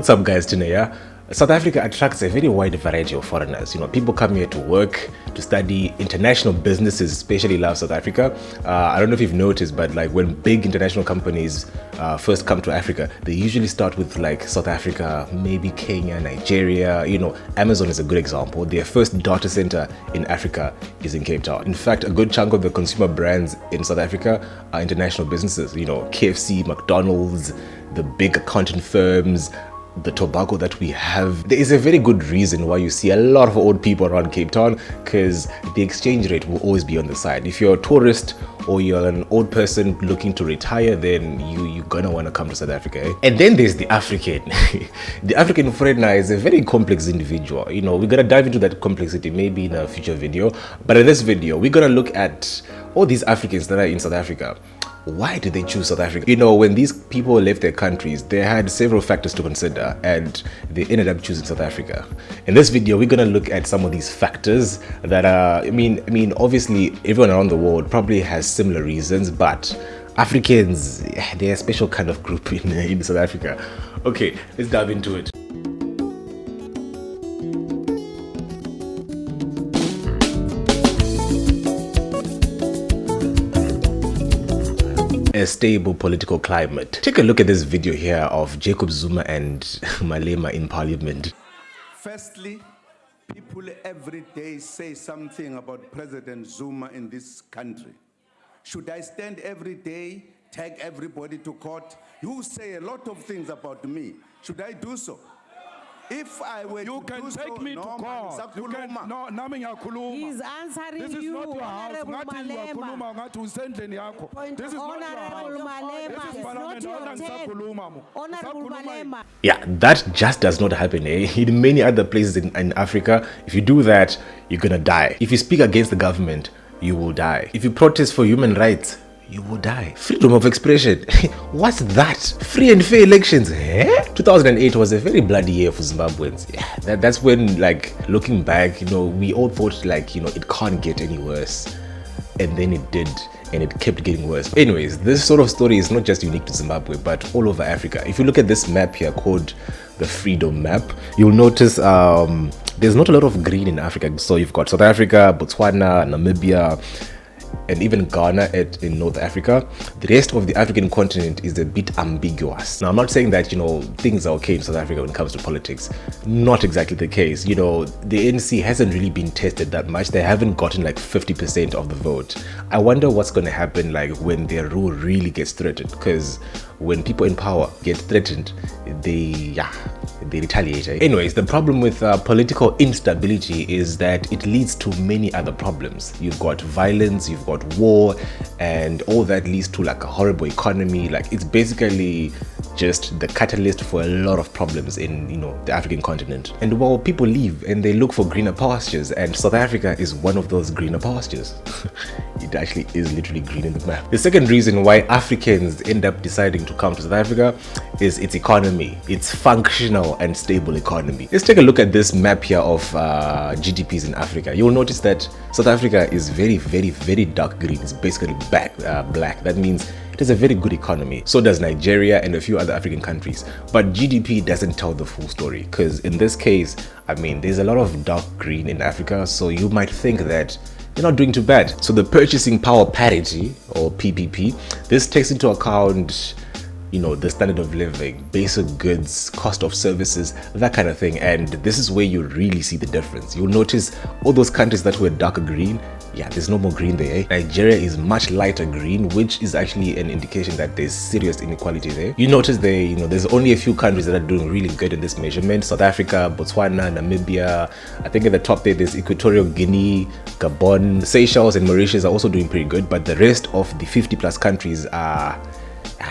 What's up, guys? Today, yeah? South Africa attracts a very wide variety of foreigners. People come here to work, to study. International businesses especially love South Africa. I don't know if you've noticed, but like when big international companies first come to Africa, they usually start with like South Africa, maybe Kenya, Nigeria. Amazon is a good example. Their first data center in Africa is in Cape Town. In fact, a good chunk of the consumer brands in South Africa are international businesses. KFC, McDonald's, the big accounting firms, the tobacco that we have. There is a very good reason why you see a lot of old people around Cape Town, because the exchange rate will always be on the side. If you're a tourist or you're an old person looking to retire, then you're gonna want to come to South Africa. And then there's the African. The African foreigner is a very complex individual. We're gonna dive into that complexity maybe in a future video, but in this video we're gonna look at all these Africans that are in South Africa. Why did they choose South Africa? When these people left their countries, they had several factors to consider and they ended up choosing South Africa. In this video, we're gonna look at some of these factors that are, obviously everyone around the world probably has similar reasons, but Africans, they're a special kind of group in South Africa. Okay, let's dive into it. A stable political climate. Take a look at this video here of Jacob Zuma and Malema in parliament. Firstly, people every day say something about President Zuma in this country. Should I stand every day, tag everybody to court? You say a lot of things about me. Should I do so? If I were you to can do take so, me to court. You can, no, he's answering this is you, not your house. Honorable Malema. Point This is not your Honorable house. Malema, This is it's not your Parliament. turn. Honorable Malema. Yeah, that just does not happen. In many other places in Africa, if you do that, you're gonna die. If you speak against the government, you will die. If you protest for human rights, you will die. Freedom of expression. What's that? Free and fair elections. 2008 was a very bloody year for Zimbabweans. Yeah, that's when, like, looking back, we all thought like, it can't get any worse. And then it did, and it kept getting worse. Anyways, this sort of story is not just unique to Zimbabwe, but all over Africa. If you look at this map here called the Freedom Map, you'll notice there's not a lot of green in Africa. So you've got South Africa, Botswana, Namibia, and even Ghana in North Africa. The rest of the African continent is a bit ambiguous. Now, I'm not saying that, things are okay in South Africa when it comes to politics. Not exactly the case. The ANC hasn't really been tested that much. They haven't gotten like 50% of the vote. I wonder what's going to happen like when their rule really gets threatened, because when people in power get threatened, they retaliate. Anyways, the problem with political instability is that it leads to many other problems. You've got violence, you've got war, and all that leads to like a horrible economy. Like, it's basically just the catalyst for a lot of problems in the African continent. And while people leave and they look for greener pastures, and South Africa is one of those greener pastures. It actually is literally green in the map. The second reason why Africans end up deciding to come to South Africa is its economy, its functional and stable economy. Let's take a look at this map here of GDPs in Africa. You'll notice that South Africa is very, very, very dark green. It's basically black. That means it has a very good economy. So does Nigeria and a few other African countries. But GDP doesn't tell the full story, because in this case, there's a lot of dark green in Africa, so you might think that you're not doing too bad. So the purchasing power parity, or PPP, this takes into account the standard of living, basic goods, cost of services, that kind of thing. And this is where you really see the difference. You'll notice all those countries that were darker green, there's no more green there. Nigeria is much lighter green, which is actually an indication that there's serious inequality there. You notice there's only a few countries that are doing really good in this measurement. South Africa, Botswana, Namibia. I think at the top there's Equatorial Guinea, Gabon, Seychelles, and Mauritius are also doing pretty good. But the rest of the 50 plus countries are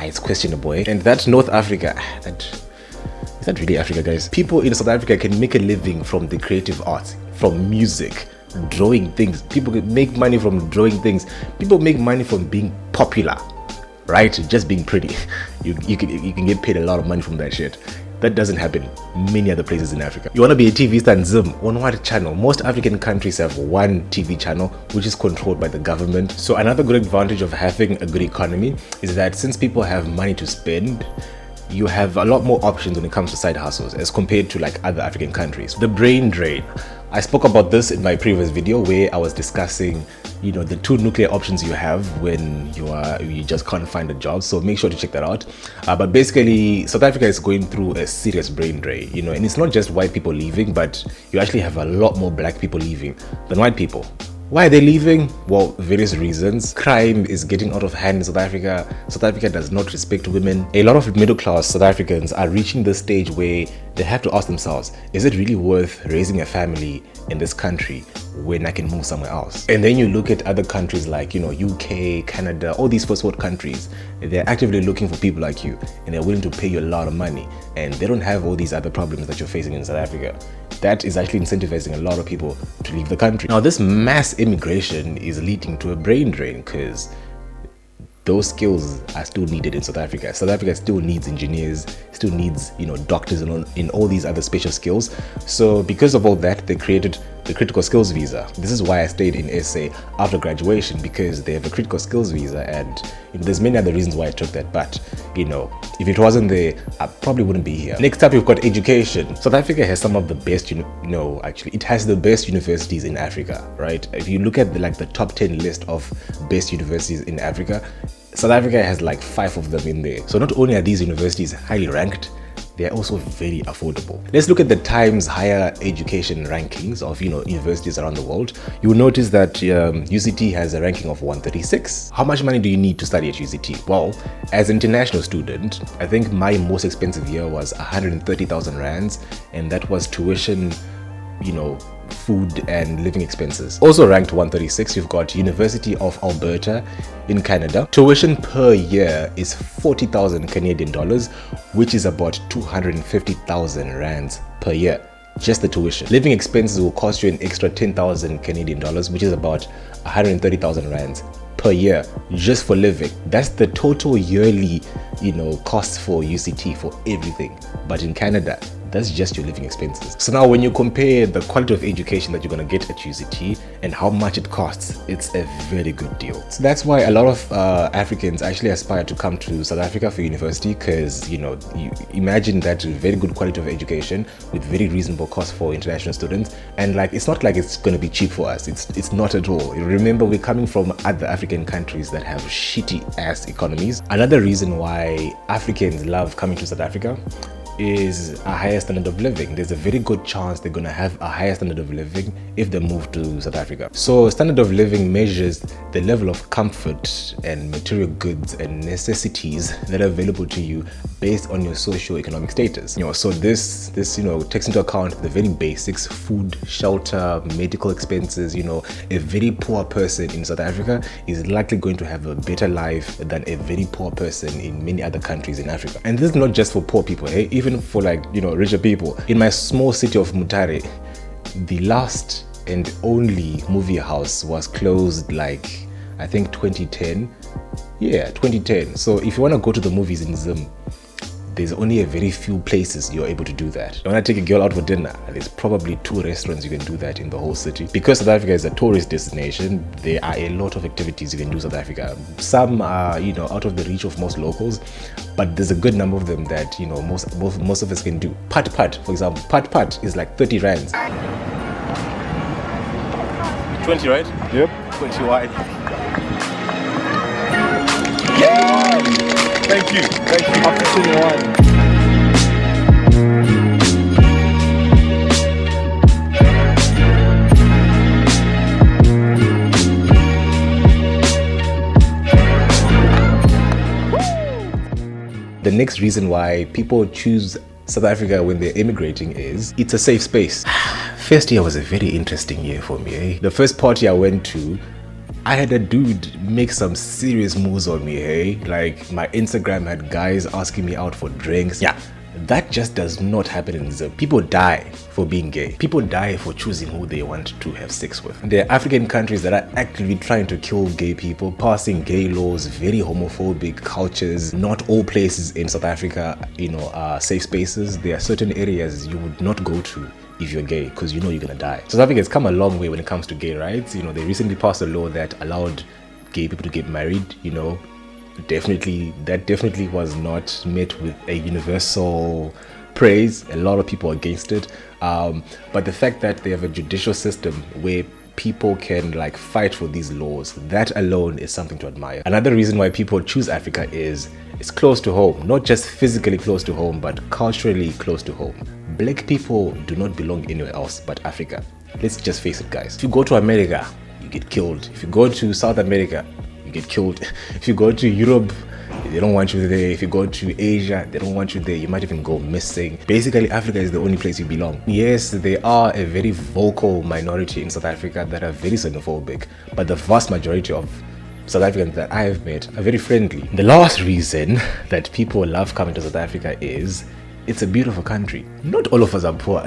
it's questionable. And that North Africa, is that really Africa, guys? People in South Africa can make a living from the creative arts, from music, drawing things. People can make money from drawing things. People make money from being popular, right? Just being pretty. You can get paid a lot of money from that shit. That doesn't happen many other places in Africa. You want to be a TV star in Zim, on what channel? Most African countries have one TV channel, which is controlled by the government. So another good advantage of having a good economy is that since people have money to spend, you have a lot more options when it comes to side hustles as compared to like other African countries. The brain drain. I spoke about this in my previous video where I was discussing, you know, the two nuclear options you have when you just can't find a job. So make sure to check that out. But basically, South Africa is going through a serious brain drain, you know, and it's not just white people leaving, but you actually have a lot more black people leaving than white people. Why are they leaving? Well, various reasons. Crime is getting out of hand in South Africa. South Africa does not respect women. A lot of middle-class South Africans are reaching the stage where they have to ask themselves, is it really worth raising a family in this country when I can move somewhere else? And then you look at other countries like, you know, UK, Canada, all these first world countries. They're actively looking for people like you and they're willing to pay you a lot of money, and they don't have all these other problems that you're facing in South Africa. That is actually incentivizing a lot of people to leave the country. Now, this mass immigration is leading to a brain drain because those skills are still needed in South Africa. South Africa still needs engineers, still needs, you know, doctors and in all these other special skills. So because of all that, they created the critical skills visa. This is why I stayed in SA after graduation, because they have a critical skills visa, and you know, there's many other reasons why I took that, but you know, if it wasn't there, I probably wouldn't be here. Next up, we've got education. South Africa has some of the best, actually it has the best universities in Africa, right? If you look at the top 10 list of best universities in Africa, South Africa has like 5 of them in there. So not only are these universities highly ranked, they are also very affordable. Let's look at the Times higher education rankings of universities around the world. You will notice that UCT has a ranking of 136. How much money do you need to study at UCT? Well, as an international student, I think my most expensive year was 130,000 rands, and that was tuition, food and living expenses. Also ranked 136, you've got University of Alberta in Canada. Tuition per year is 40,000 Canadian dollars, which is about 250,000 rands per year. Just the tuition. Living expenses will cost you an extra 10,000 Canadian dollars, which is about 130,000 rands per year just for living. That's the total yearly, cost for UCT for everything. But in Canada, that's just your living expenses. So now when you compare the quality of education that you're going to get at UCT and how much it costs, it's a very good deal. So that's why a lot of Africans actually aspire to come to South Africa for university, because you imagine that very good quality of education with very reasonable cost for international students, and it's not like it's going to be cheap for us. It's not at all. Remember, we're coming from other African countries that have shitty ass economies. Another reason why Africans love coming to South Africa is a higher standard of living. There's a very good chance they're going to have a higher standard of living if they move to South Africa. So standard of living measures the level of comfort and material goods and necessities that are available to you based on your socio-economic status. So this takes into account the very basics: food, shelter, medical expenses. A very poor person in South Africa is likely going to have a better life than a very poor person in many other countries in Africa. And this is not just for poor people, even for richer people. In my small city of Mutare, the last and only movie house was closed I think 2010. Yeah, 2010. So if you want to go to the movies in Zim, there's only a very few places you're able to do that. You want to take a girl out for dinner, there's probably 2 restaurants you can do that in the whole city. Because South Africa is a tourist destination, there are a lot of activities you can do in South Africa. Some are, out of the reach of most locals, but there's a good number of them that, most of us can do. Pat, for example. Pat is like 30 rands. 20, right? Yep. 20 wide. Yeah! Thank you. After 21. The next reason why people choose South Africa when they're immigrating is it's a safe space. First year was a very interesting year for me. The first party I went to, I had a dude make some serious moves on me. My Instagram had guys asking me out for drinks. Yeah, that just does not happen in Zim. People die for being gay. People die for choosing who they want to have sex with. There are African countries that are actively trying to kill gay people, passing gay laws, very homophobic cultures. Not all places in South Africa, are safe spaces. There are certain areas you would not go to if you're gay, because you're gonna die. South Africa has come a long way when it comes to gay rights. They recently passed a law that allowed gay people to get married, that definitely was not met with a universal praise. A lot of people against it, but the fact that they have a judicial system where people can like fight for these laws, that alone is something to admire. Another reason why people choose Africa is it's close to home, not just physically close to home, but culturally close to home. Black people do not belong anywhere else but Africa. Let's just face it, guys. If you go to America, you get killed. If you go to South America, you get killed. If you go to Europe, they don't want you there. If you go to Asia, they don't want you there. You might even go missing. Basically, Africa is the only place you belong. Yes, there are a very vocal minority in South Africa that are very xenophobic, but the vast majority of South Africans that I have met are very friendly. The last reason that people love coming to South Africa is it's a beautiful country. Not all of us are poor.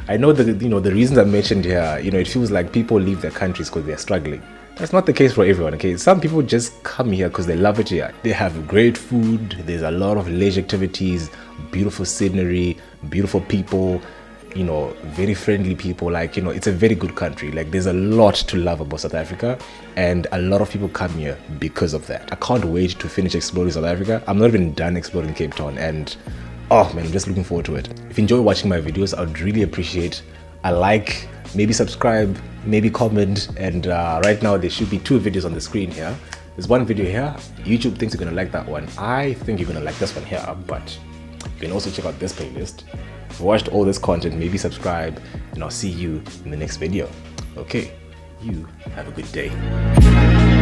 I know that, the reasons I mentioned here, it feels like people leave their countries because they're struggling. That's not the case for everyone, okay? Some people just come here because they love it here. They have great food, there's a lot of leisure activities, beautiful scenery, beautiful people, very friendly people. Like, it's a very good country. Like, there's a lot to love about South Africa, and a lot of people come here because of that. I can't wait to finish exploring South Africa. I'm not even done exploring Cape Town, and oh man, I'm just looking forward to it. If you enjoy watching my videos, I would really appreciate a like, maybe subscribe, maybe comment, and right now there should be 2 videos on the screen here. There's one video here. YouTube thinks you're gonna like that one. I think you're gonna like this one here, but you can also check out this playlist. If you watched all this content, maybe subscribe, and I'll see you in the next video. Okay, you have a good day.